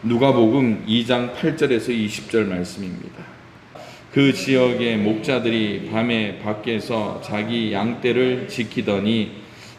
누가복음 2장 8절에서 20절 말씀입니다. 그 지역의 목자들이 밤에 밖에서 자기 양떼를 지키더니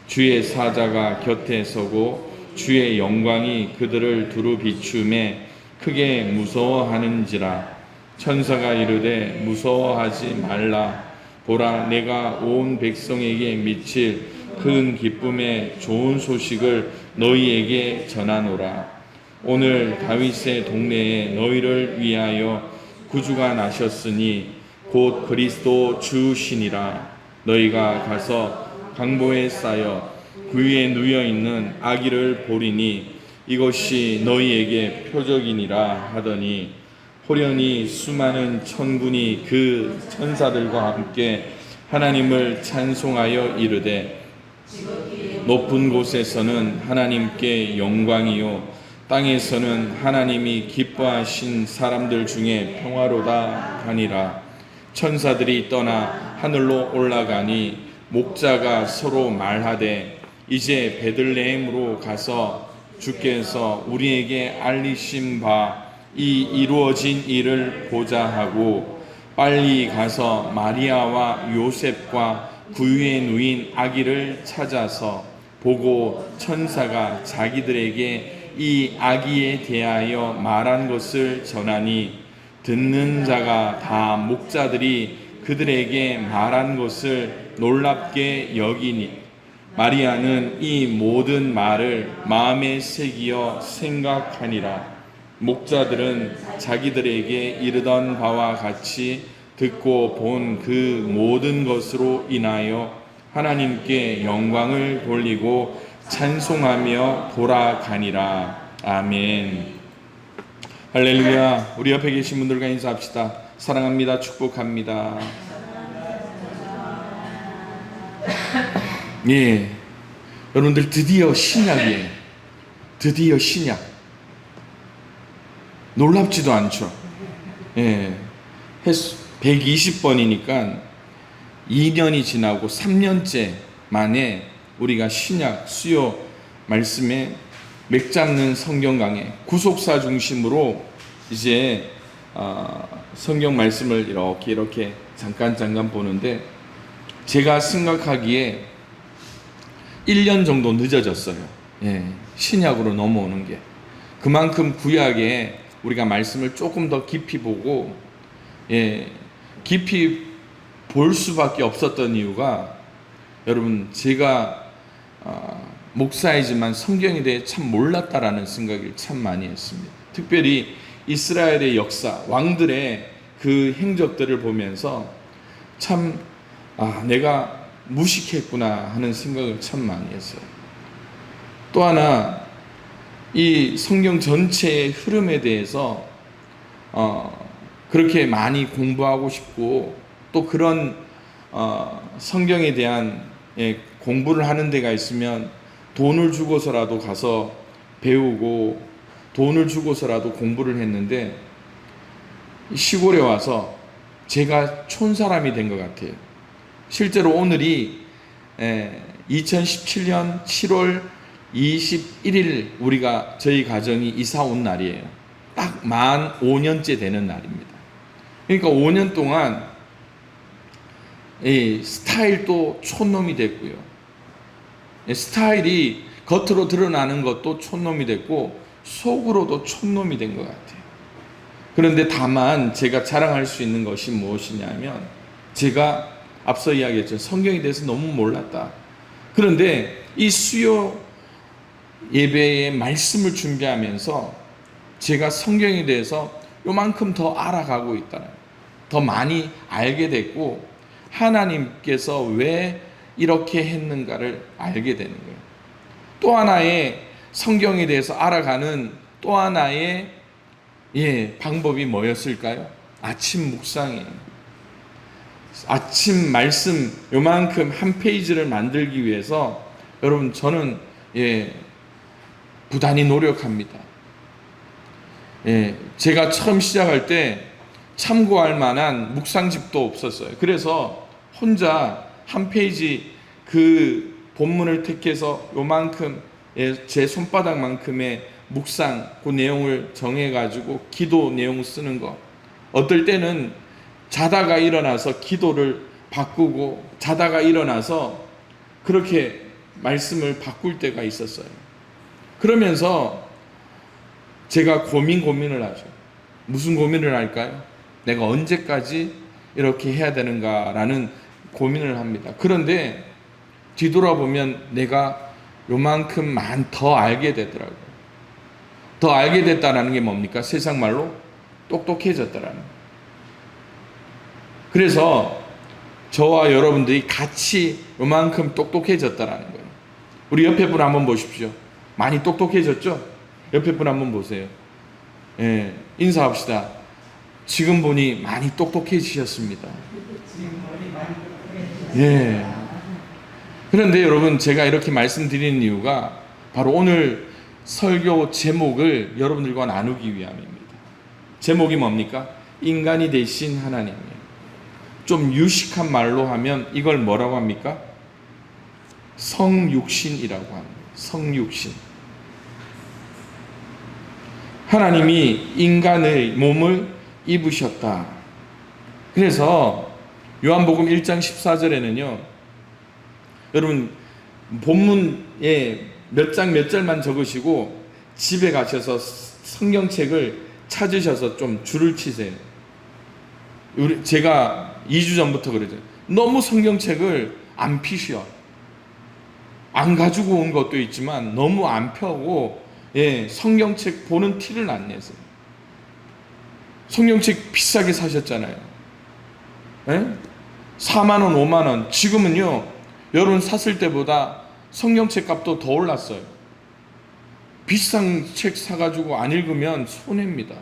주의 사자가 곁에 서고 주의 영광이 그들을 두루 비추매 크게 무서워하는지라. 천사가 이르되 무서워하지 말라. 보라, 내가 온 백성에게 미칠 큰 기쁨의 좋은 소식을 너희에게 전하노라. 오늘 다윗의 동네에 너희를 위하여 구주가 나셨으니 곧 그리스도 주시니라. 너희가 가서 강보에 쌓여 그 위에 누워 있는 아기를 보리니 이것이 너희에게 표적이니라 하더니 호련히 수많은 천군이 그 천사들과 함께 하나님을 찬송하여 이르되 높은 곳에서는 하나님께 영광이요 땅에서는 하나님이 기뻐하신 사람들 중에 평화로다 하니라. 천사들이 떠나 하늘로 올라가니 목자가 서로 말하되 이제 베들레헴으로 가서 주께서 우리에게 알리신 바 이 이루어진 일을 보자 하고 빨리 가서 마리아와 요셉과 그 위에 누인 아기를 찾아서 보고 천사가 자기들에게 이 아기에 대하여 말한 것을 전하니 듣는 자가 다 목자들이 그들에게 말한 것을 놀랍게 여기니 마리아는 이 모든 말을 마음에 새기어 생각하니라. 목자들은 자기들에게 이르던 바와 같이 듣고 본 그 모든 것으로 인하여 하나님께 영광을 돌리고 찬송하며 돌아가니라. 아멘. 할렐루야. 우리 옆에 계신 분들과 인사합시다. 사랑합니다. 축복합니다. 예, 여러분들 드디어 신약이에요. 드디어 신약. 놀랍지도 않죠. 예, 횟수 120번이니까 2년이 지나고 3년째 만에 우리가 신약 수요 말씀에 맥잡는 성경 강해 구속사 중심으로 이제 성경 말씀을 이렇게 잠깐 보는데 제가 생각하기에 1년 정도 늦어졌어요. 예, 신약으로 넘어오는 게. 그만큼 구약에 우리가 말씀을 조금 더 깊이 보고, 예, 깊이 볼 수밖에 없었던 이유가, 여러분, 제가 목사이지만 성경에 대해 참 몰랐다라는 생각을 참 많이 했습니다. 특별히 이스라엘의 역사, 왕들의 그 행적들을 보면서 참 내가 무식했구나 하는 생각을 참 많이 했어요. 또 하나, 이 성경 전체의 흐름에 대해서 그렇게 많이 공부하고 싶고 또 그런 성경에 대한 공부를 하는 데가 있으면 돈을 주고서라도 가서 배우고 돈을 주고서라도 공부를 했는데 시골에 와서 제가 촌사람이 된 것 같아요. 실제로 오늘이 2017년 7월 21일 우리가 저희 가정이 이사 온 날이에요. 딱 만 5년째 되는 날입니다. 그러니까 5년 동안 스타일도 촌놈이 됐고요. 스타일이 겉으로 드러나는 것도 촌놈이 됐고 속으로도 촌놈이 된 것 같아요. 그런데 다만 제가 자랑할 수 있는 것이 무엇이냐면 제가 앞서 이야기했죠. 성경에 대해서 너무 몰랐다. 그런데 이 수요 예배의 말씀을 준비하면서 제가 성경에 대해서 요만큼 더 알아가고 있다는, 더 많이 알게 됐고 하나님께서 왜 이렇게 했는가를 알게 되는 거예요. 또 하나의 성경에 대해서 알아가는 또 하나의 방법이 뭐였을까요? 아침 묵상이에요. 아침 말씀 요만큼 한 페이지를 만들기 위해서 여러분 저는 부단히 노력합니다. 제가 처음 시작할 때 참고할 만한 묵상집도 없었어요. 그래서 혼자 한 페이지 그 본문을 택해서 요만큼 제 손바닥만큼의 묵상 그 내용을 정해가지고 기도 내용 쓰는 거. 어떨 때는 자다가 일어나서 기도를 바꾸고 자다가 일어나서 그렇게 말씀을 바꿀 때가 있었어요. 그러면서 제가 고민을 하죠. 무슨 고민을 할까요? 내가 언제까지 이렇게 해야 되는가라는 고민을 합니다. 그런데 뒤돌아보면 내가 요만큼만 더 알게 되더라고요. 더 알게 됐다는 게 뭡니까? 세상 말로 똑똑해졌다라는 거예요. 그래서 저와 여러분들이 같이 요만큼 똑똑해졌다라는 거예요. 우리 옆에 분 한번 보십시오. 많이 똑똑해졌죠? 옆에 분 한번 보세요. 예, 인사합시다. 지금 보니 많이 똑똑해지셨습니다. 예. 그런데 여러분, 제가 이렇게 말씀드리는 이유가 바로 오늘 설교 제목을 여러분들과 나누기 위함입니다. 제목이 뭡니까? 인간이 되신 하나님이에요. 좀 유식한 말로 하면 이걸 뭐라고 합니까? 성육신이라고 합니다. 성육신. 하나님이 인간의 몸을 입으셨다. 그래서 요한복음 1장 14절에는요. 여러분 본문에 몇 장 몇 절만 적으시고 집에 가셔서 성경책을 찾으셔서 좀 줄을 치세요. 제가 2주 전부터 그러죠. 너무 성경책을 안 피셔. 안 가지고 온 것도 있지만 너무 안 펴고 성경책 보는 티를 안 내세요. 성경책 비싸게 사셨잖아요. 4만 원, 5만 원. 지금은요. 여러분 샀을 때보다 성경책 값도 더 올랐어요. 비싼 책 사가지고 안 읽으면 손해입니다.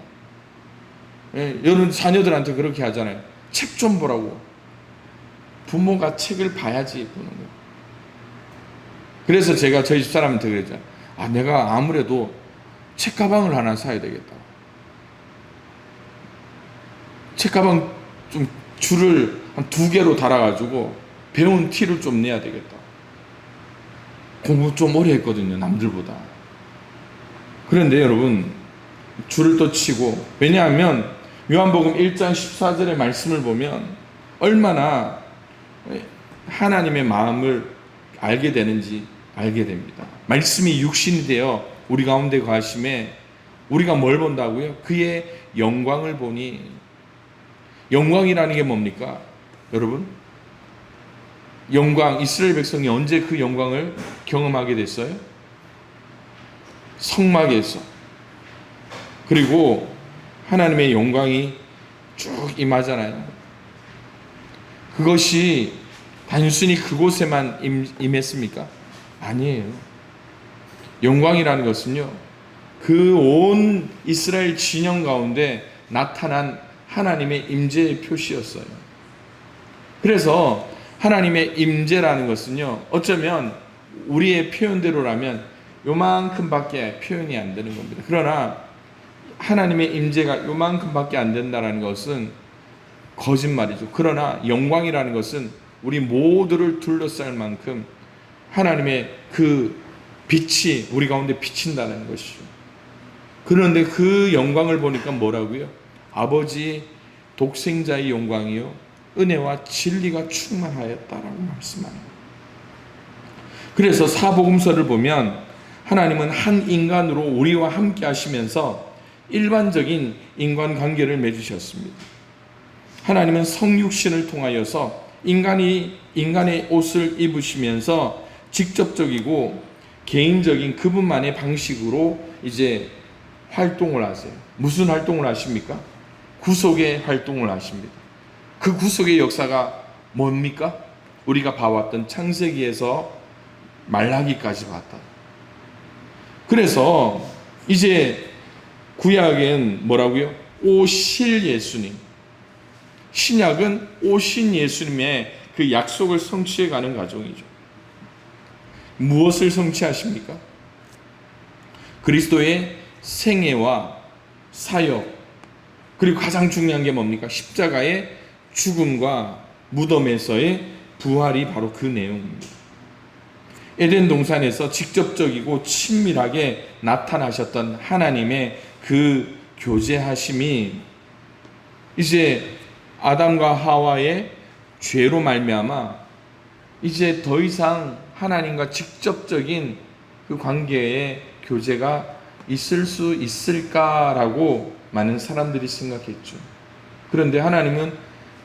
여러분 자녀들한테 그렇게 하잖아요. 책 좀 보라고. 부모가 책을 봐야지 보는 거예요. 그래서 제가 저희 집사람한테 그랬잖아요. 내가 아무래도 책가방을 하나 사야 되겠다. 책가방 좀 줄을 한 2개로 달아가지고 배운 티를 좀 내야 되겠다. 공부 좀 오래 했거든요, 남들보다. 그런데 여러분, 줄을 또 치고, 왜냐하면 요한복음 1장 14절의 말씀을 보면 얼마나 하나님의 마음을 알게 되는지 알게 됩니다. 말씀이 육신이 되어 우리 가운데 거하심에 우리가 뭘 본다고요? 그의 영광을 보니. 영광이라는 게 뭡니까? 여러분, 영광, 이스라엘 백성이 언제 그 영광을 경험하게 됐어요? 성막에서. 그리고 하나님의 영광이 쭉 임하잖아요. 그것이 단순히 그곳에만 임했습니까? 아니에요. 영광이라는 것은요, 그 온 이스라엘 진영 가운데 나타난 하나님의 임재의 표시였어요. 그래서 하나님의 임재라는 것은요, 어쩌면 우리의 표현대로라면 요만큼밖에 표현이 안 되는 겁니다. 그러나 하나님의 임재가 요만큼밖에 안 된다는 것은 거짓말이죠. 그러나 영광이라는 것은 우리 모두를 둘러쌀 만큼 하나님의 그 빛이 우리 가운데 비친다는 것이죠. 그런데 그 영광을 보니까 뭐라고요? 아버지 독생자의 영광이요 은혜와 진리가 충만하였다라고 말씀합니다. 그래서 사복음서를 보면 하나님은 한 인간으로 우리와 함께 하시면서 일반적인 인간관계를 맺으셨습니다. 하나님은 성육신을 통하여서 인간의 옷을 입으시면서 직접적이고 개인적인 그분만의 방식으로 이제 활동을 하세요. 무슨 활동을 하십니까? 구속의 활동을 하십니다. 그 구속의 역사가 뭡니까? 우리가 봐왔던 창세기에서 말라기까지 봤다. 그래서 이제 구약엔 뭐라고요? 오실 예수님. 신약은 오신 예수님의 그 약속을 성취해가는 과정이죠. 무엇을 성취하십니까? 그리스도의 생애와 사역, 그리고 가장 중요한 게 뭡니까? 십자가의 죽음과 무덤에서의 부활이 바로 그 내용입니다. 에덴 동산에서 직접적이고 친밀하게 나타나셨던 하나님의 그 교제하심이 이제 아담과 하와의 죄로 말미암아 이제 더 이상 하나님과 직접적인 그 관계의 교제가 있을 수 있을까라고 많은 사람들이 생각했죠. 그런데 하나님은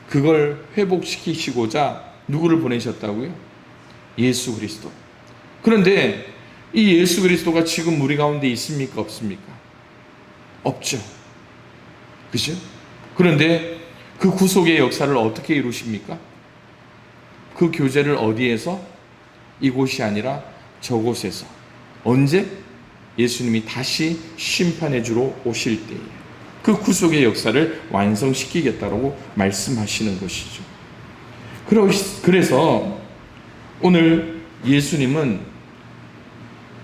그걸 회복시키시고자 누구를 보내셨다고요? 예수 그리스도. 그런데 이 예수 그리스도가 지금 우리 가운데 있습니까? 없습니까? 없죠. 그죠? 그런데 그 구속의 역사를 어떻게 이루십니까? 그 교제를 어디에서? 이곳이 아니라 저곳에서. 언제? 예수님이 다시 심판해 주러 오실 때에 그 구속의 역사를 완성시키겠다고 말씀하시는 것이죠. 그래서 오늘 예수님은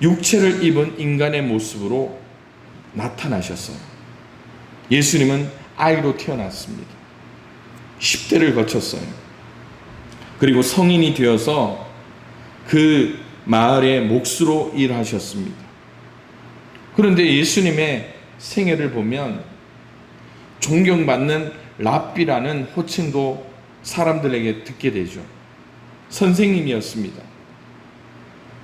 육체를 입은 인간의 모습으로 나타나셨어요. 예수님은 아이로 태어났습니다. 10대를 거쳤어요. 그리고 성인이 되어서 그 마을의 몫으로 일하셨습니다. 그런데 예수님의 생애를 보면 존경받는 랍비라는 호칭도 사람들에게 듣게 되죠. 선생님이었습니다.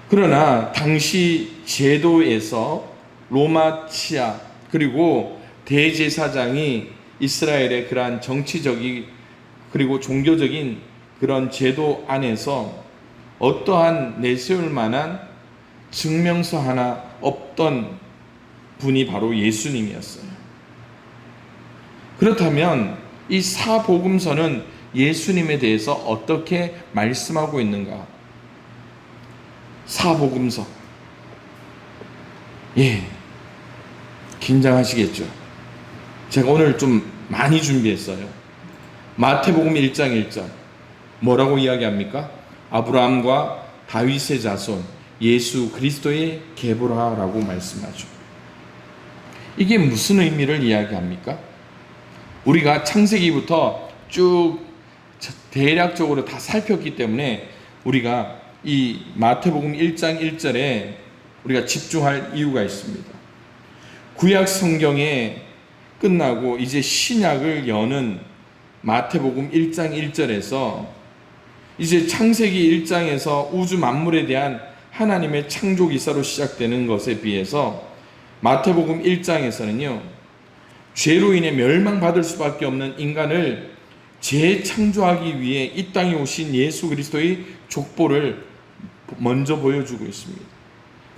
그러나 당시 제도에서 로마 치하 그리고 대제사장이 이스라엘의 그러한 정치적인 그리고 종교적인 그런 제도 안에서 어떠한 내세울 만한 증명서 하나 없던 분이 바로 예수님이었어요. 그렇다면 이 사복음서는 예수님에 대해서 어떻게 말씀하고 있는가? 사복음서. 긴장하시겠죠? 제가 오늘 좀 많이 준비했어요. 마태복음 1장 1절. 뭐라고 이야기합니까? 아브라함과 다윗의 자손, 예수 그리스도의 계보라라고 말씀하죠. 이게 무슨 의미를 이야기합니까? 우리가 창세기부터 쭉 대략적으로 다 살폈기 때문에 우리가 이 마태복음 1장 1절에 우리가 집중할 이유가 있습니다. 구약 성경에 끝나고 이제 신약을 여는 마태복음 1장 1절에서 이제 창세기 1장에서 우주 만물에 대한 하나님의 창조 기사로 시작되는 것에 비해서 마태복음 1장에서는요, 죄로 인해 멸망받을 수밖에 없는 인간을 재창조하기 위해 이 땅에 오신 예수 그리스도의 족보를 먼저 보여주고 있습니다.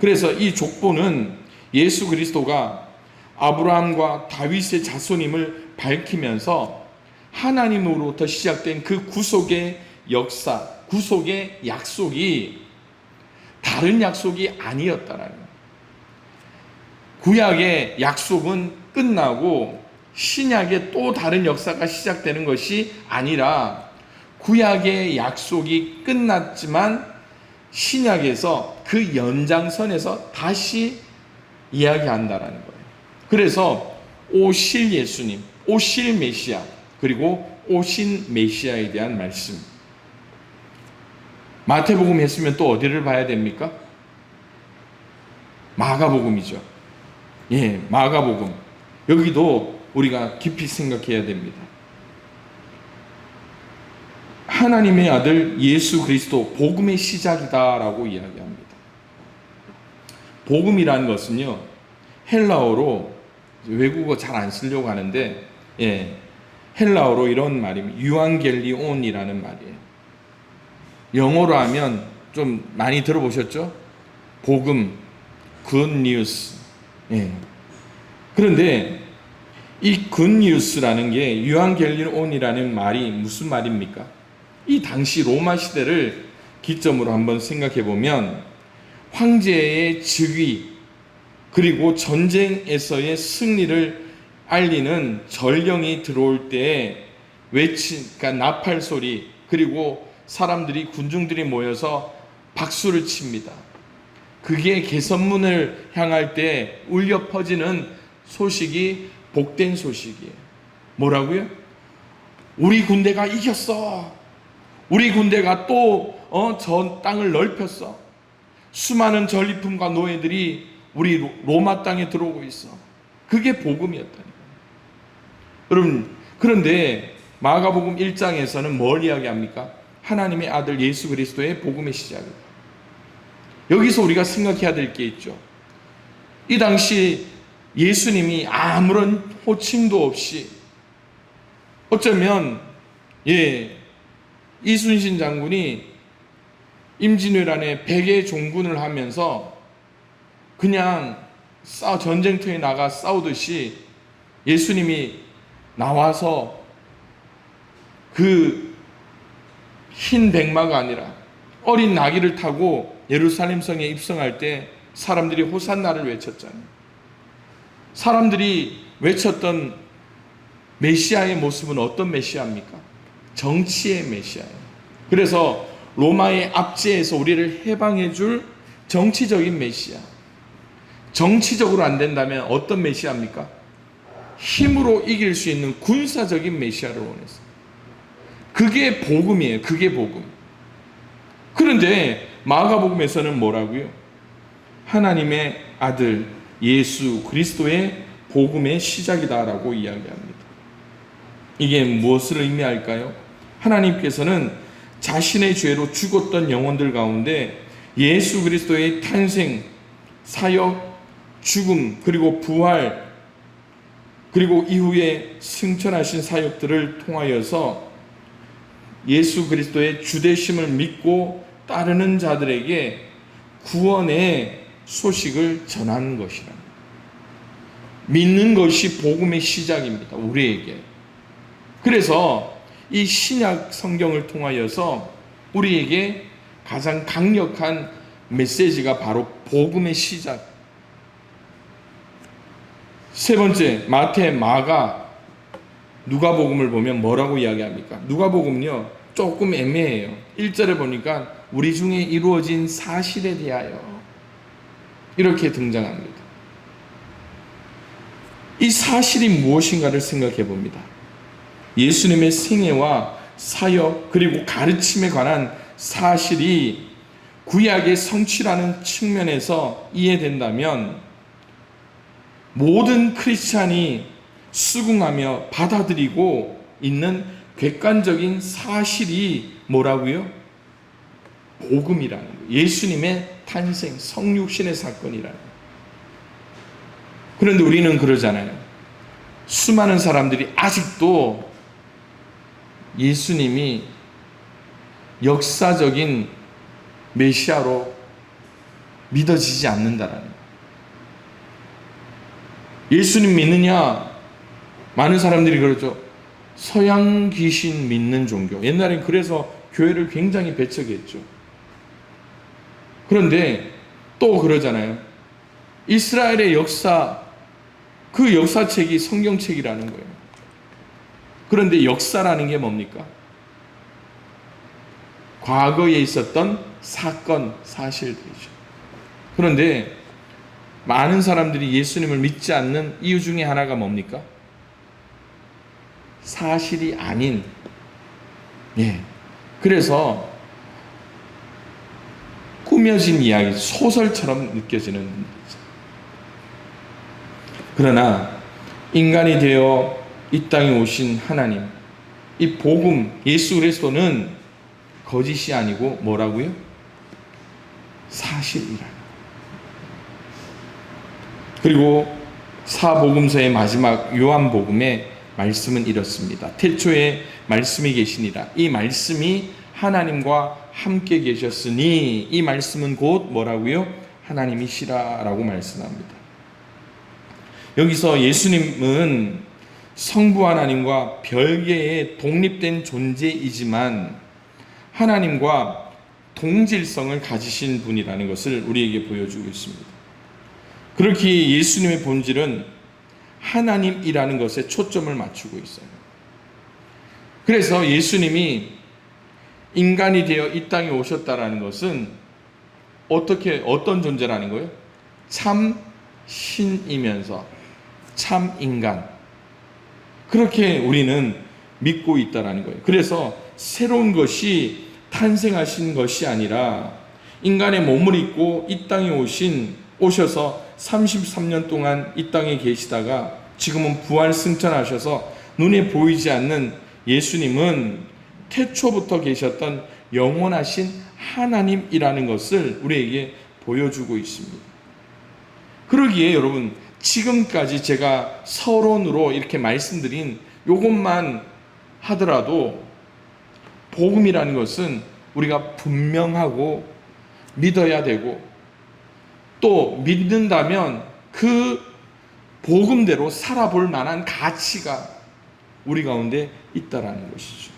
그래서 이 족보는 예수 그리스도가 아브라함과 다윗의 자손임을 밝히면서 하나님으로부터 시작된 그 구속의 역사, 구속의 약속이 다른 약속이 아니었다라는 거예요. 구약의 약속은 끝나고 신약의 또 다른 역사가 시작되는 것이 아니라 구약의 약속이 끝났지만 신약에서 그 연장선에서 다시 이야기한다라는 거예요. 그래서 오실 예수님, 오실 메시아, 그리고 오신 메시아에 대한 말씀. 마태복음 했으면 또 어디를 봐야 됩니까? 마가복음이죠. 마가복음. 여기도 우리가 깊이 생각해야 됩니다. 하나님의 아들 예수 그리스도 복음의 시작이다라고 이야기합니다. 복음이라는 것은요, 헬라어로 외국어 잘 안 쓰려고 하는데 헬라어로 이런 말입니다. 유앙겔리온이라는 말이에요. 영어로 하면 좀 많이 들어보셨죠? 복음, good news. 그런데 이 good news라는 게 유앙겔리온이라는 말이 무슨 말입니까? 이 당시 로마 시대를 기점으로 한번 생각해 보면 황제의 즉위 그리고 전쟁에서의 승리를 알리는 전령이 들어올 때 그러니까 나팔 소리, 그리고 사람들이, 군중들이 모여서 박수를 칩니다. 그게 개선문을 향할 때 울려 퍼지는 소식이 복된 소식이에요. 뭐라고요? 우리 군대가 이겼어. 우리 군대가 또 저 땅을 넓혔어. 수많은 전리품과 노예들이 우리 로마 땅에 들어오고 있어. 그게 복음이었다니. 여러분, 그런데 마가복음 1장에서는 뭘 이야기합니까? 하나님의 아들 예수 그리스도의 복음의 시작입니다. 여기서 우리가 생각해야 될 게 있죠. 이 당시 예수님이 아무런 호칭도 없이, 어쩌면 이순신 장군이 임진왜란에 백의 종군을 하면서 그냥 전쟁터에 나가 싸우듯이 예수님이 나와서 그 흰 백마가 아니라 어린 나귀를 타고 예루살렘 성에 입성할 때 사람들이 호산나를 외쳤잖아요. 사람들이 외쳤던 메시아의 모습은 어떤 메시아입니까? 정치의 메시아예요. 그래서 로마의 압제에서 우리를 해방해 줄 정치적인 메시아. 정치적으로 안 된다면 어떤 메시아입니까? 힘으로 이길 수 있는 군사적인 메시아를 원했어요. 그게 복음이에요. 그게 복음. 그런데 마가복음에서는 뭐라고요? 하나님의 아들 예수 그리스도의 복음의 시작이다라고 이야기합니다. 이게 무엇을 의미할까요? 하나님께서는 자신의 죄로 죽었던 영혼들 가운데 예수 그리스도의 탄생, 사역, 죽음, 그리고 부활, 그리고 이후에 승천하신 사역들을 통하여서 예수 그리스도의 주되심을 믿고 따르는 자들에게 구원의 소식을 전하는 것이라. 믿는 것이 복음의 시작입니다. 우리에게. 그래서 이 신약 성경을 통하여서 우리에게 가장 강력한 메시지가 바로 복음의 시작. 세 번째, 마태, 마가, 누가복음을 보면 뭐라고 이야기합니까? 누가복음은요 조금 애매해요. 1절에 보니까 우리 중에 이루어진 사실에 대하여 이렇게 등장합니다. 이 사실이 무엇인가를 생각해 봅니다. 예수님의 생애와 사역 그리고 가르침에 관한 사실이 구약의 성취라는 측면에서 이해된다면 모든 크리스찬이 수긍하며 받아들이고 있는 객관적인 사실이 뭐라고요? 복음이라는 거예요. 예수님의 탄생, 성육신의 사건이라는 거예요. 그런데 우리는 그러잖아요. 수많은 사람들이 아직도 예수님이 역사적인 메시아로 믿어지지 않는다라는 거예요. 예수님 믿느냐? 많은 사람들이 그러죠. 서양 귀신 믿는 종교. 옛날엔 그래서 교회를 굉장히 배척했죠. 그런데 또 그러잖아요. 이스라엘의 역사, 그 역사책이 성경책이라는 거예요. 그런데 역사라는 게 뭡니까? 과거에 있었던 사건, 사실들이죠. 그런데 많은 사람들이 예수님을 믿지 않는 이유 중에 하나가 뭡니까? 사실이 아닌, 그래서 꾸며진 이야기, 소설처럼 느껴지는 거죠. 그러나 인간이 되어 이 땅에 오신 하나님, 이 복음, 예수 그리스도는 거짓이 아니고 뭐라고요? 사실이라. 그리고 사복음서의 마지막 요한복음의 말씀은 이렇습니다. 태초에 말씀이 계시니라. 이 말씀이 하나님과 함께 계셨으니 이 말씀은 곧 뭐라고요? 하나님이시라라고 말씀합니다. 여기서 예수님은 성부 하나님과 별개의 독립된 존재이지만 하나님과 동질성을 가지신 분이라는 것을 우리에게 보여주고 있습니다. 그렇게 예수님의 본질은 하나님이라는 것에 초점을 맞추고 있어요. 그래서 예수님이 인간이 되어 이 땅에 오셨다라는 것은 어떤 존재라는 거예요? 참 신이면서 참 인간. 그렇게 우리는 믿고 있다라는 거예요. 그래서 새로운 것이 탄생하신 것이 아니라 인간의 몸을 입고 이 땅에 오셔서 33년 동안 이 땅에 계시다가 지금은 부활 승천하셔서 눈에 보이지 않는 예수님은 태초부터 계셨던 영원하신 하나님이라는 것을 우리에게 보여주고 있습니다. 그러기에 여러분, 지금까지 제가 서론으로 이렇게 말씀드린 이것만 하더라도 복음이라는 것은 우리가 분명하고 믿어야 되고, 또 믿는다면 그 복음대로 살아볼 만한 가치가 우리 가운데 있다라는 것이죠.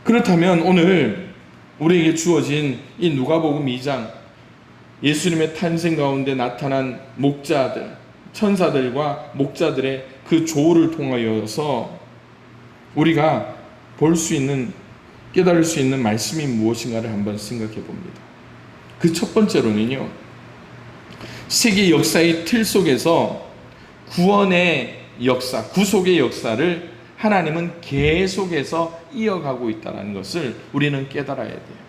그렇다면 오늘 우리에게 주어진 이 누가복음 2장, 예수님의 탄생 가운데 나타난 목자들, 천사들과 목자들의 그 조를 통하여서 우리가 볼 수 있는, 깨달을 수 있는 말씀이 무엇인가를 한번 생각해 봅니다. 그 첫 번째로는요, 세계 역사의 틀 속에서 구원의 역사, 구속의 역사를 하나님은 계속해서 이어가고 있다는 것을 우리는 깨달아야 돼요.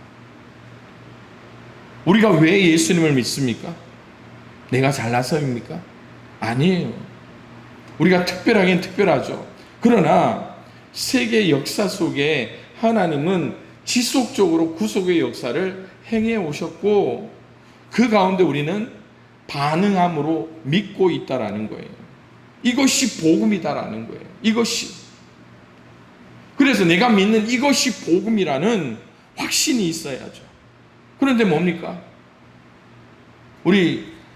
우리가 왜 예수님을 믿습니까? 내가 잘나서입니까? 아니에요. 우리가 특별하긴 특별하죠. 그러나 세계 역사 속에 하나님은 지속적으로 구속의 역사를 행해 오셨고, 그 가운데 우리는 반응함으로 믿고 있다라는 거예요. 이것이 복음이다라는 거예요. 이것이. 그래서 내가 믿는 이것이 복음이라는 확신이 있어야죠. 그런데 뭡니까?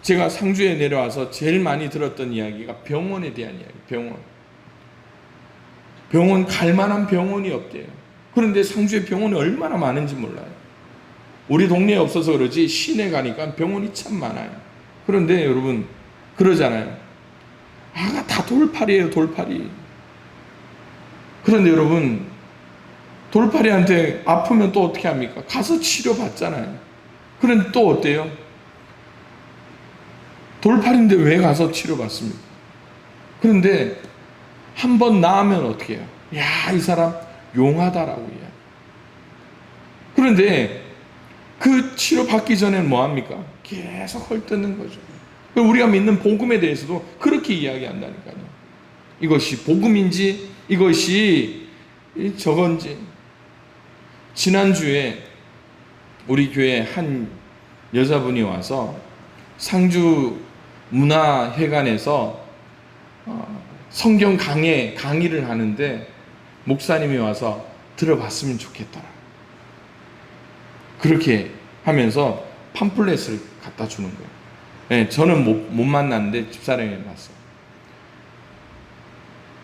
제가 상주에 내려와서 제일 많이 들었던 이야기가 병원에 대한 이야기. 병원 갈 만한 병원이 없대요. 그런데 상주에 병원이 얼마나 많은지 몰라요. 우리 동네에 없어서 그러지 시내 가니까 병원이 참 많아요. 그런데 여러분, 그러잖아요. 다 돌팔이에요, 돌팔이. 그런데 여러분, 돌팔이한테 아프면 또 어떻게 합니까? 가서 치료받잖아요. 그런데 또 어때요? 돌팔인데 왜 가서 치료받습니까? 그런데 한 번 나으면 어떻게 해요? 야, 이 사람 용하다라고 이야기해요. 그런데 그 치료받기 전에는 뭐합니까? 계속 헐뜯는 거죠. 우리가 믿는 복음에 대해서도 그렇게 이야기한다니까요. 이것이 복음인지 이것이 저건지. 지난주에 우리 교회 한 여자분이 와서 상주 문화회관에서 성경 강의를 하는데 목사님이 와서 들어봤으면 좋겠다. 그렇게 하면서 팜플렛을 갖다 주는 거예요. 네, 저는 못 만났는데 집사람이 봤어요.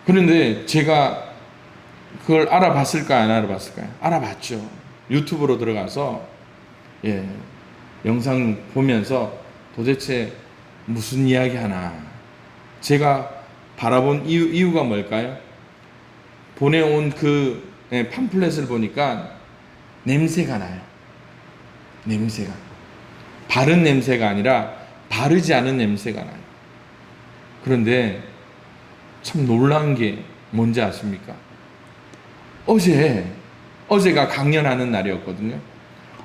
그런데 제가 그걸 알아봤을까요? 안 알아봤을까요? 알아봤죠. 유튜브로 들어가서 영상 보면서 도대체 무슨 이야기 하나. 제가 바라본 이유가 뭘까요? 보내온 그 팜플렛을 보니까 냄새가 나요. 냄새가. 바른 냄새가 아니라 바르지 않은 냄새가 나요. 그런데 참 놀라운 게 뭔지 아십니까? 어제가 강연하는 날이었거든요.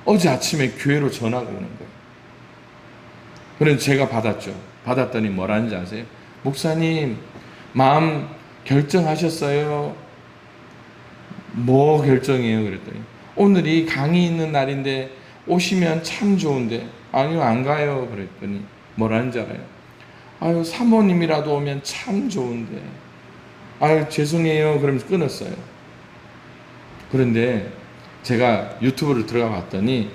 어제 아침에 교회로 전화가 오는 거예요. 그래서 제가 받았더니 뭐라는지 아세요? 목사님, 마음 결정하셨어요? 뭐 결정이에요? 그랬더니 오늘이 강의 있는 날인데 오시면 참 좋은데. 아니요, 안 가요. 그랬더니 뭐라는지 알아요? 아유, 사모님이라도 오면 참 좋은데. 아유, 죄송해요. 그러면서 끊었어요. 그런데 제가 유튜브를 들어가 봤더니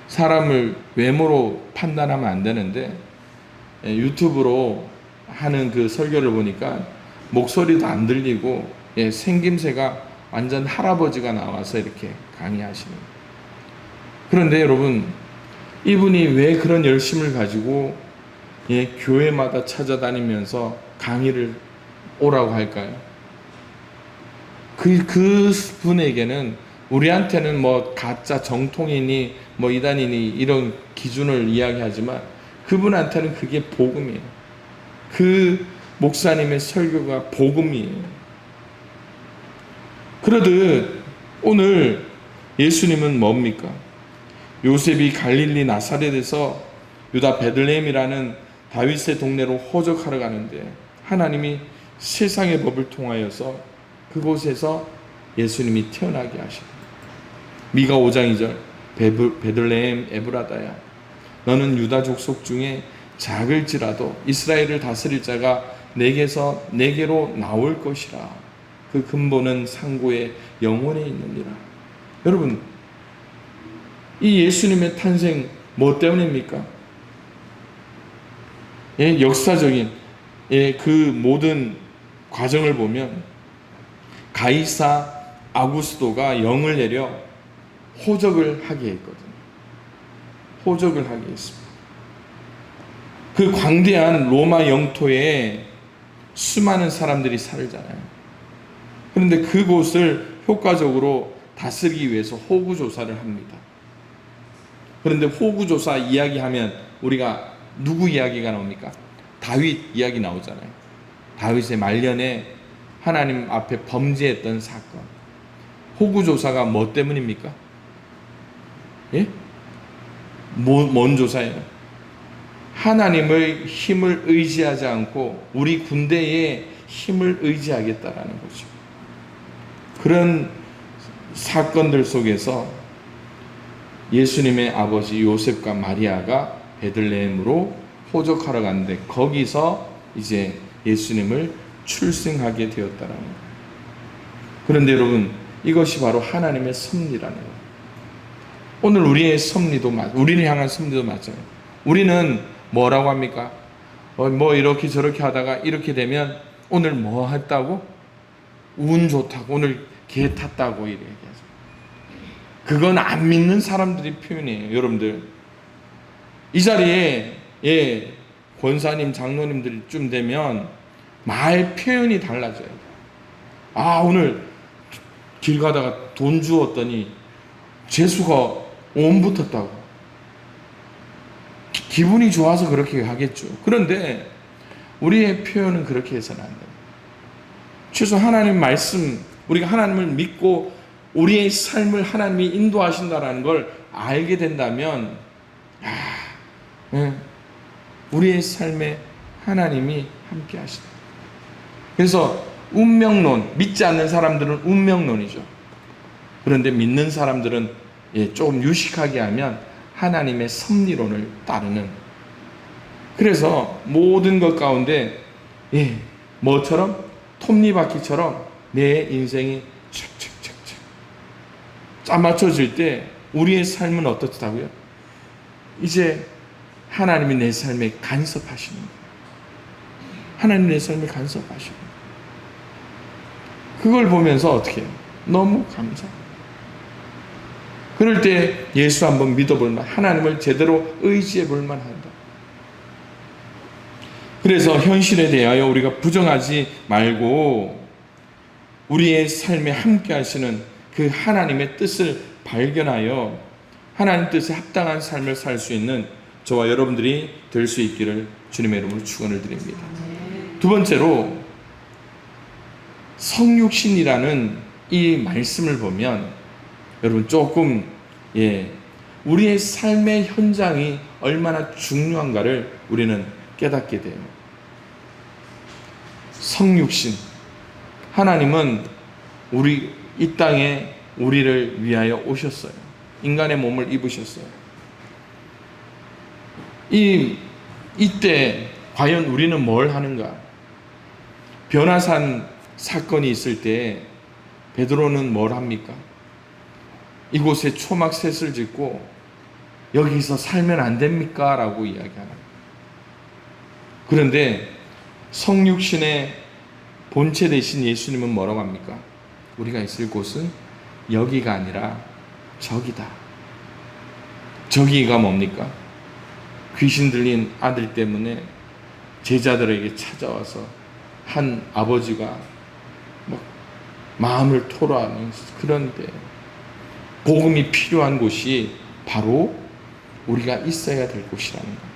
사람을 외모로 판단하면 안 되는데 유튜브로 하는 그 설교를 보니까 목소리도 안 들리고 생김새가 완전 할아버지가 나와서 이렇게 강의하시는 거예요. 그런데 여러분, 이분이 왜 그런 열심을 가지고 교회마다 찾아다니면서 강의를 오라고 할까요? 그 분에게는, 우리한테는 뭐 가짜 정통이니 뭐 이단이니 이런 기준을 이야기하지만 그분한테는 그게 복음이에요. 그 목사님의 설교가 복음이에요. 그러듯 오늘 예수님은 뭡니까? 요셉이 갈릴리 나사렛에서 유다 베들레헴이라는 다윗의 동네로 호적하러 가는데 하나님이 세상의 법을 통하여서 그곳에서 예수님이 태어나게 하시고, 미가 5장 2절 베들레헴 에브라다야 너는 유다 족속 중에 작을지라도 이스라엘을 다스릴 자가 내게로 나올 것이라. 그 근본은 상고의 영혼에 있느니라. 여러분, 이 예수님의 탄생 뭐 때문입니까? 역사적인 그 모든 과정을 보면 가이사 아구스도가 영을 내려 호적을 하게 했거든요. 호적을 하게 했습니다. 그 광대한 로마 영토에 수많은 사람들이 살잖아요. 그런데 그곳을 효과적으로 다스리기 위해서 호구조사를 합니다. 그런데 호구조사 이야기하면 우리가 누구 이야기가 나옵니까? 다윗 이야기 나오잖아요. 다윗의 말년에 하나님 앞에 범죄했던 사건. 호구조사가 뭐 때문입니까? 예? 뭔 조사예요? 하나님의 힘을 의지하지 않고 우리 군대의 힘을 의지하겠다라는 거죠. 그런 사건들 속에서 예수님의 아버지 요셉과 마리아가 베들레헴으로 호적하러 갔는데 거기서 이제 예수님을 출생하게 되었다라는 거예요. 그런데 여러분, 이것이 바로 하나님의 섭리라는 거예요. 오늘 우리의 섭리도 우리를 향한 섭리도 맞아요. 우리는 뭐라고 합니까? 뭐 이렇게 저렇게 하다가 이렇게 되면 오늘 뭐 했다고? 운 좋다고, 오늘 개 탔다고 이렇게 얘기하죠. 그건 안 믿는 사람들이 표현이에요. 여러분들, 이 자리에 권사님, 장로님들쯤 되면 말 표현이 달라져요. 오늘 길 가다가 돈 주었더니 재수가 온 붙었다고. 기분이 좋아서 그렇게 하겠죠. 그런데 우리의 표현은 그렇게 해서는 안 돼요. 최소 하나님 말씀, 우리가 하나님을 믿고 우리의 삶을 하나님이 인도하신다는 걸 알게 된다면 우리의 삶에 하나님이 함께 하시다. 그래서 운명론, 믿지 않는 사람들은 운명론이죠. 그런데 믿는 사람들은 조금 유식하게 하면 하나님의 섭리론을 따르는. 그래서 모든 것 가운데 뭐처럼 톱니바퀴처럼 내 인생이 착착착착 짜맞춰질 때 우리의 삶은 어떻다고요? 이제 하나님이 내 삶에 간섭하시는 거예요. 하나님 내 삶에 간섭하시는 거예요. 그걸 보면서 어떻게 해요? 너무 감사해요. 그럴 때 예수 한번 믿어볼 만, 하나님을 제대로 의지해 볼 만한다. 그래서 현실에 대하여 우리가 부정하지 말고 우리의 삶에 함께 하시는 그 하나님의 뜻을 발견하여 하나님 뜻에 합당한 삶을 살 수 있는 저와 여러분들이 될 수 있기를 주님의 이름으로 축원을 드립니다. 두 번째로, 성육신이라는 이 말씀을 보면 여러분 조금 우리의 삶의 현장이 얼마나 중요한가를 우리는 깨닫게 돼요. 성육신, 하나님은 이 땅에 우리를 위하여 오셨어요. 인간의 몸을 입으셨어요. 이때 과연 우리는 뭘 하는가? 변화산 사건이 있을 때 베드로는 뭘 합니까? 이곳에 초막셋을 짓고 여기서 살면 안 됩니까? 라고 이야기하는. 그런데 성육신의 본체 대신 예수님은 뭐라고 합니까? 우리가 있을 곳은 여기가 아니라 저기다. 저기가 뭡니까? 귀신 들린 아들 때문에 제자들에게 찾아와서 한 아버지가 막 마음을 토로하는 그런데 복음이 필요한 곳이 바로 우리가 있어야 될 곳이라는 거예요.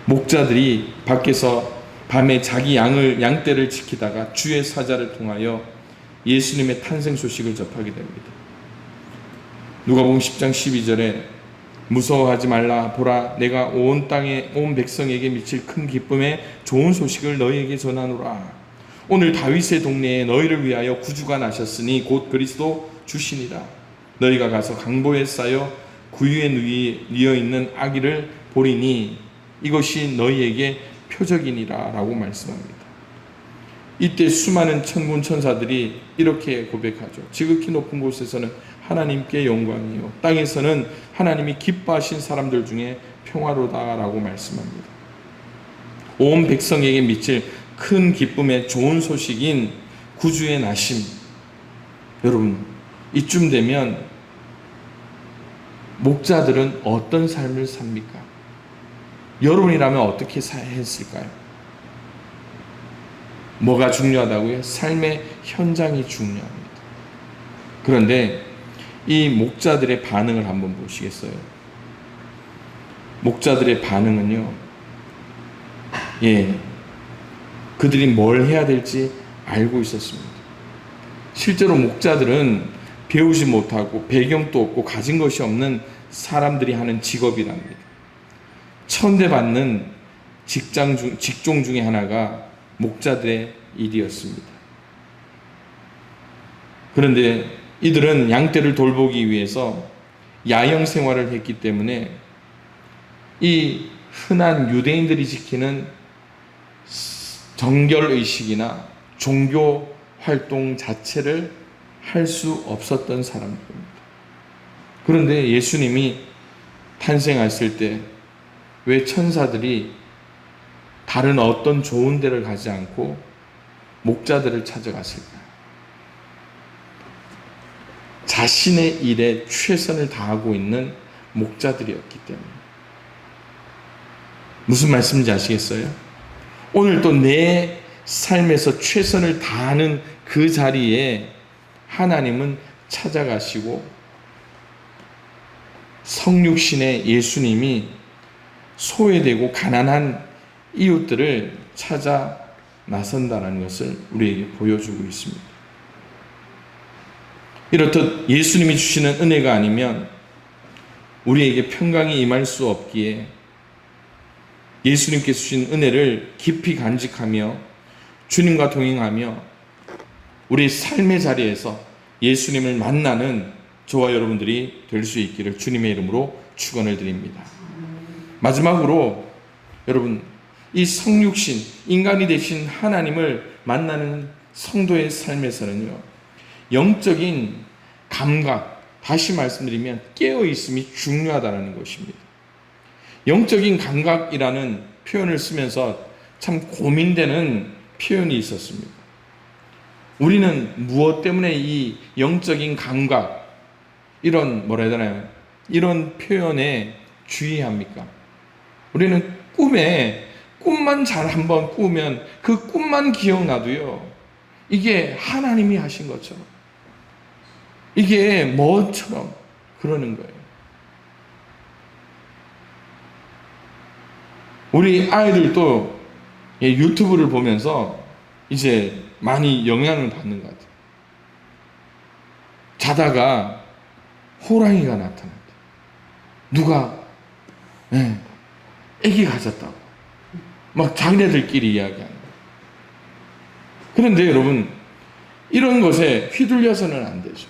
목자들이 밖에서 밤에 자기 양떼를 지키다가 주의 사자를 통하여 예수님의 탄생 소식을 접하게 됩니다. 누가복음 10장 12절에 무서워하지 말라. 보라, 내가 온 땅에 온 백성에게 미칠 큰 기쁨의 좋은 소식을 너희에게 전하노라. 오늘 다윗의 동네에 너희를 위하여 구주가 나셨으니 곧 그리스도 주시니라. 너희가 가서 강보에 쌓여 구유에 누워 있는 아기를 보리니 이것이 너희에게 표적이니라 라고 말씀합니다. 이때 수많은 천군 천사들이 이렇게 고백하죠. 지극히 높은 곳에서는 하나님께 영광이요, 땅에서는 하나님이 기뻐하신 사람들 중에 평화로다 라고 말씀합니다. 온 백성에게 미칠 큰 기쁨의 좋은 소식인 구주의 나심. 여러분, 이쯤 되면 목자들은 어떤 삶을 삽니까? 여러분이라면 어떻게 했을까요? 뭐가 중요하다고요? 삶의 현장이 중요합니다. 그런데 이 목자들의 반응을 한번 보시겠어요? 목자들의 반응은요, 그들이 뭘 해야 될지 알고 있었습니다. 실제로 목자들은 배우지 못하고 배경도 없고 가진 것이 없는 사람들이 하는 직업이랍니다. 천대받는 직종 중에 하나가 목자들의 일이었습니다. 그런데 이들은 양떼를 돌보기 위해서 야영 생활을 했기 때문에 이 흔한 유대인들이 지키는 정결의식이나 종교 활동 자체를 할 수 없었던 사람들입니다. 그런데 예수님이 탄생하실 때 왜 천사들이 다른 어떤 좋은 데를 가지 않고 목자들을 찾아갔을까요? 자신의 일에 최선을 다하고 있는 목자들이었기 때문에. 무슨 말씀인지 아시겠어요? 오늘 또 내 삶에서 최선을 다하는 그 자리에 하나님은 찾아가시고 성육신의 예수님이 소외되고 가난한 이웃들을 찾아 나선다는 것을 우리에게 보여주고 있습니다. 이렇듯 예수님이 주시는 은혜가 아니면 우리에게 평강이 임할 수 없기에 예수님께서 주신 은혜를 깊이 간직하며 주님과 동행하며 우리 삶의 자리에서 예수님을 만나는 저와 여러분들이 될 수 있기를 주님의 이름으로 축원을 드립니다. 마지막으로 여러분, 이 성육신, 인간이 되신 하나님을 만나는 성도의 삶에서는요, 영적인 감각, 다시 말씀드리면 깨어있음이 중요하다는 것입니다. 영적인 감각이라는 표현을 쓰면서 참 고민되는 표현이 있었습니다. 우리는 무엇 때문에 이 영적인 감각, 이런 뭐라 해야 되나요? 이런 표현에 주의합니까? 우리는 꿈만 잘 한번 꾸면 그 꿈만 기억나도요, 이게 하나님이 하신 것처럼, 이게 뭐처럼 그러는 거예요. 우리 아이들도 유튜브를 보면서 이제 많이 영향을 받는 것 같아요. 자다가 호랑이가 나타났다. 누가 애기 가졌다고 막 자기네들끼리 이야기하는 거예요. 그런데 여러분, 이런 것에 휘둘려서는 안 되죠.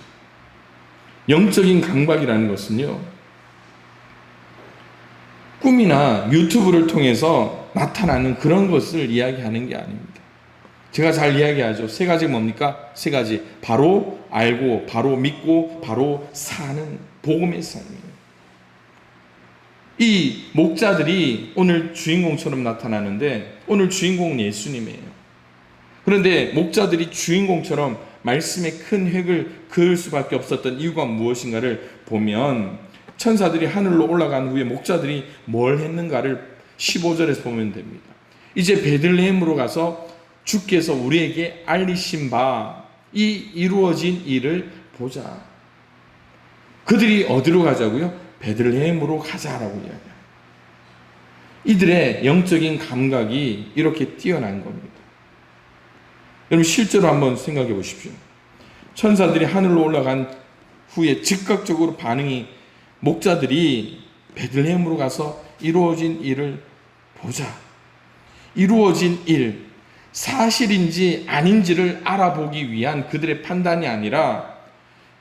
영적인 감각이라는 것은요, 꿈이나 유튜브를 통해서 나타나는 그런 것을 이야기하는 게 아닙니다. 제가 잘 이야기하죠. 세 가지 뭡니까? 세 가지. 바로 알고, 바로 믿고, 바로 사는 복음의 삶이에요. 이 목자들이 오늘 주인공처럼 나타나는데 오늘 주인공은 예수님이에요. 그런데 목자들이 주인공처럼 말씀의 큰 획을 그을 수밖에 없었던 이유가 무엇인가를 보면 천사들이 하늘로 올라간 후에 목자들이 뭘 했는가를 15절에서 보면 됩니다. 이제 베들레헴으로 가서 주께서 우리에게 알리신 바 이 이루어진 일을 보자. 그들이 어디로 가자고요? 베들레헴으로 가자라고 이야기합니다. 이들의 영적인 감각이 이렇게 뛰어난 겁니다. 여러분, 실제로 한번 생각해 보십시오. 천사들이 하늘로 올라간 후에 즉각적으로 반응이 목자들이 베들레헴으로 가서 이루어진 일을 보자. 이루어진 일, 사실인지 아닌지를 알아보기 위한 그들의 판단이 아니라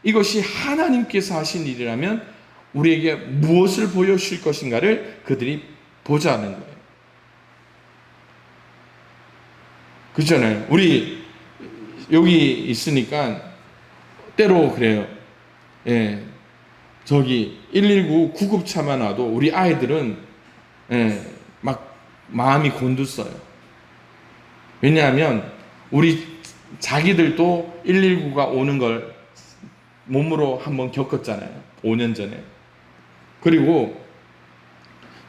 이것이 하나님께서 하신 일이라면 우리에게 무엇을 보여주실 것인가를 그들이 보자는 거예요. 그렇잖아요. 우리 여기 있으니까 때로 그래요. 예, 저기 119 구급차만 와도 우리 아이들은 막 마음이 곤두서요. 왜냐하면 우리 자기들도 119가 오는 걸 몸으로 한번 겪었잖아요. 5년 전에. 그리고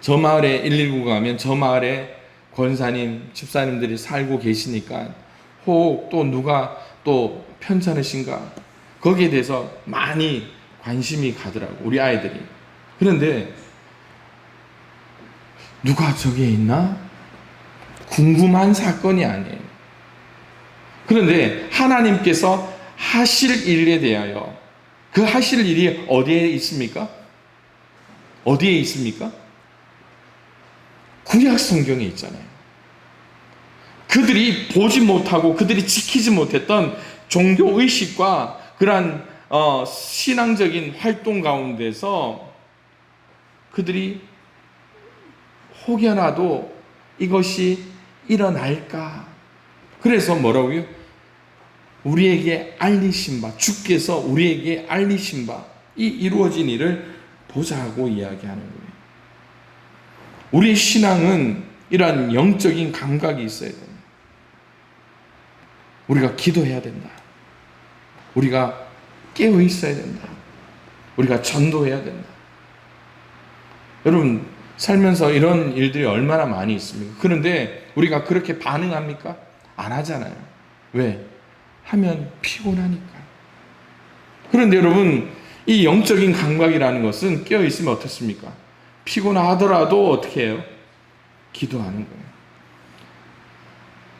저 마을에 119가 가면 저 마을에 권사님, 집사님들이 살고 계시니까 혹 또 누가 또 편찮으신가 거기에 대해서 많이 관심이 가더라고, 우리 아이들이. 그런데 누가 저기에 있나? 궁금한 사건이 아니에요. 그런데 하나님께서 하실 일에 대하여 그 하실 일이 어디에 있습니까? 어디에 있습니까? 구약 성경에 있잖아요. 그들이 보지 못하고 그들이 지키지 못했던 종교 의식과 그러한 신앙적인 활동 가운데서 그들이 혹여나도 이것이 일어날까? 그래서 뭐라고요? 우리에게 알리신 바, 주께서 우리에게 알리신 바, 이 이루어진 일을 보자고 이야기하는 거예요. 우리의 신앙은 이러한 영적인 감각이 있어야 됩니다. 우리가 기도해야 된다. 우리가 깨어 있어야 된다. 우리가 전도해야 된다. 여러분, 살면서 이런 일들이 얼마나 많이 있습니까? 그런데 우리가 그렇게 반응합니까? 안 하잖아요. 왜? 하면 피곤하니까. 그런데 여러분, 이 영적인 감각이라는 것은 깨어 있으면 어떻습니까? 피곤하더라도 어떻게 해요? 기도하는 거예요.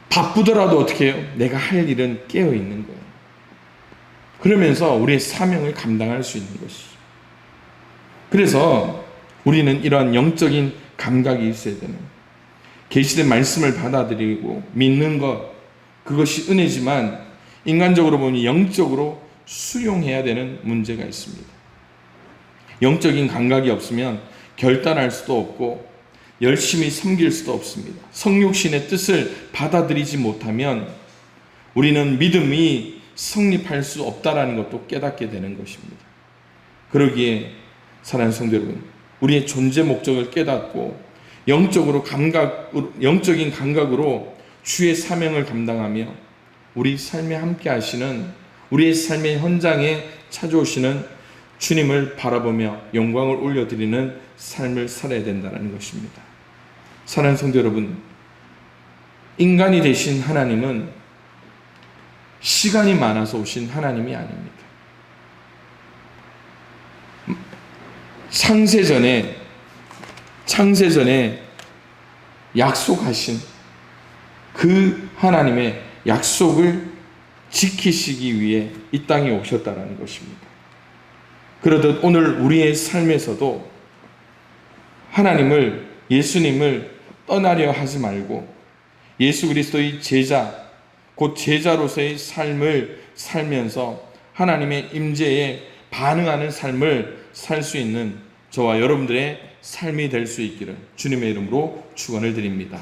바쁘더라도 어떻게 해요? 내가 할 일은 깨어 있는 거예요. 그러면서 우리의 사명을 감당할 수 있는 것이죠. 그래서 우리는 이러한 영적인 감각이 있어야 되는 거예요. 계시된 말씀을 받아들이고 믿는 것, 그것이 은혜지만 인간적으로 보니 영적으로 수용해야 되는 문제가 있습니다. 영적인 감각이 없으면 결단할 수도 없고 열심히 섬길 수도 없습니다. 성육신의 뜻을 받아들이지 못하면 우리는 믿음이 성립할 수 없다라는 것도 깨닫게 되는 것입니다. 그러기에 사랑하는 성도 여러분, 우리의 존재 목적을 깨닫고 영적인 감각으로 주의 사명을 감당하며 우리 삶에 함께 하시는, 우리의 삶의 현장에 찾아오시는 주님을 바라보며 영광을 올려드리는 삶을 살아야 된다는 것입니다. 사랑하는 성도 여러분, 인간이 되신 하나님은 시간이 많아서 오신 하나님이 아닙니다. 창세전에 약속하신 그 하나님의 약속을 지키시기 위해 이 땅에 오셨다는 것입니다. 그러듯 오늘 우리의 삶에서도 하나님을, 예수님을 떠나려 하지 말고 예수 그리스도의 제자, 곧 제자로서의 삶을 살면서 하나님의 임재에 반응하는 삶을 살 수 있는 저와 여러분들의 삶이 될 수 있기를 주님의 이름으로 축원을 드립니다.